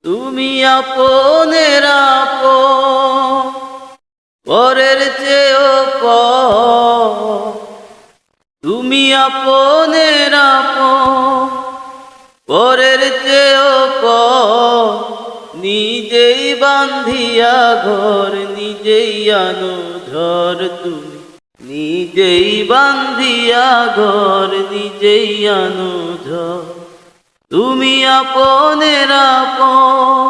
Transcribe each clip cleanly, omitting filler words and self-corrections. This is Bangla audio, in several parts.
তুমি আপনের আপন, পরের চেয়েও পর। তুমি আপনের আপন, পরের চেয়েও পর। নিজেই বান্ধিয়া ঘর, নিজেই আনো ঝড়। তুমি নিজেই বান্ধিয়া ঘর, নিজেই আনো ঝড়। তুমি আপনের আপন,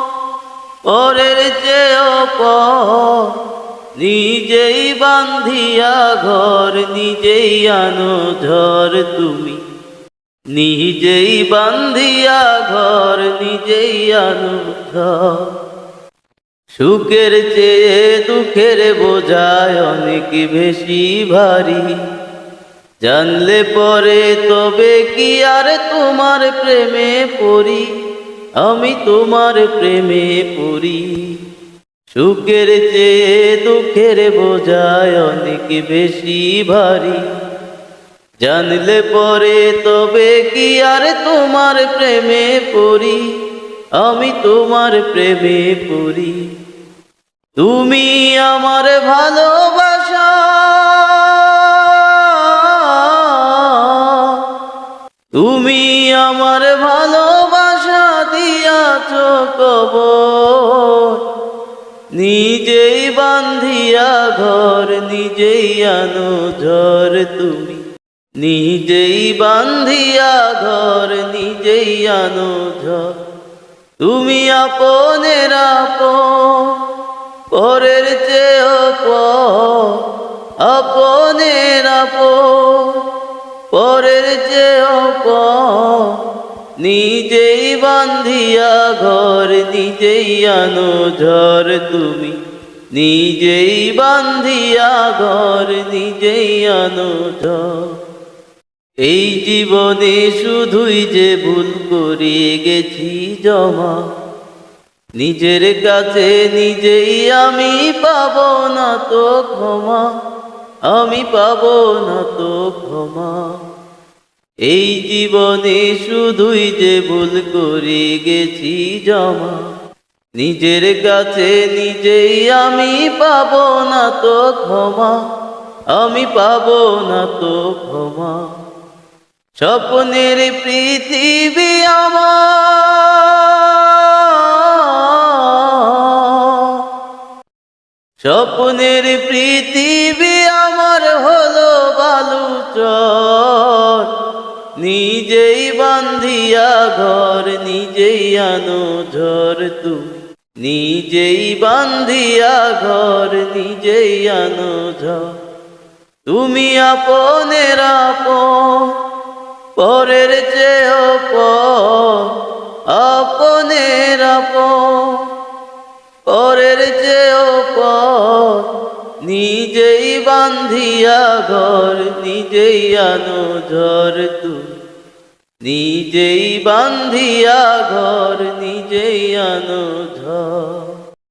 পরের চেয়েও পর। নিজেই বান্ধিয়া ঘর, নিজেই আনো ঝড়। তুমি নিজেই বান্ধিয়া ঘর, নিজেই আনো ঝড়। সুখের চেয়ে দুঃখের বোঝায় অনেক বেশি ভারী। জানলে পরে তবে কি আর তোমার প্রেমে পড়ি, আমি তোমার প্রেমে পড়ি। সুখের চেয়ে দুঃখের বোঝায় অনেক বেশি ভারী। জানলে পরে তবে কি আর তোমার প্রেমে পড়ি, আমি তোমার প্রেমে পড়ি। তুমি আমার ভালোবাসা, তুমি আমার ভালোবাসা দিয়াছ কবর। নিজেই বান্ধিয়া ঘর, নিজেই আনো ঝড়। তুমি নিজেই বান্ধিয়া ঘর, নিজেই আনো ঝড়। তুমি আপনের আপন, পরের চেয়েও পর। আপনের আপন, পরের চেয়েও পর। নিজেই বান্ধিয়া ঘর, নিজেই আনো ঝড়। তুমি নিজেই বান্ধিয়া ঘর, নিজেই আনো ঝড়। এই জীবনে শুধুই যে ভুল করে গেছি জমা, নিজের কাছে নিজেই আমি পাবো না তো ক্ষমা, আমি পাবো না তো ক্ষমা। এই জীবনে শুধুই যে ভুল করে গেছি জমা, নিজের কাছে নিজেই আমি পাবো না তো ক্ষমা, আমি পাবো না তো ক্ষমা। স্বপ্নের পৃথিবী আমার, স্বপ্নের পৃথিবী আমার হলো বালুচর। নিজেই বান্ধিয়া ঘর, নিজেই আনো ঝড়। তুমি নিজেই বান্ধিয়া ঘর, নিজেই আনো ঝড়। তুমি আপনের আপন, পরের চেয়েও পর। আপনের আপন, পরের চেয়েও পর। নিজেই বান্ধিয়া ঘর, নিজেই আনো ঝড়। তুমি নিজেই বান্ধিয়া ঘর, নিজেই আনো ঝড়।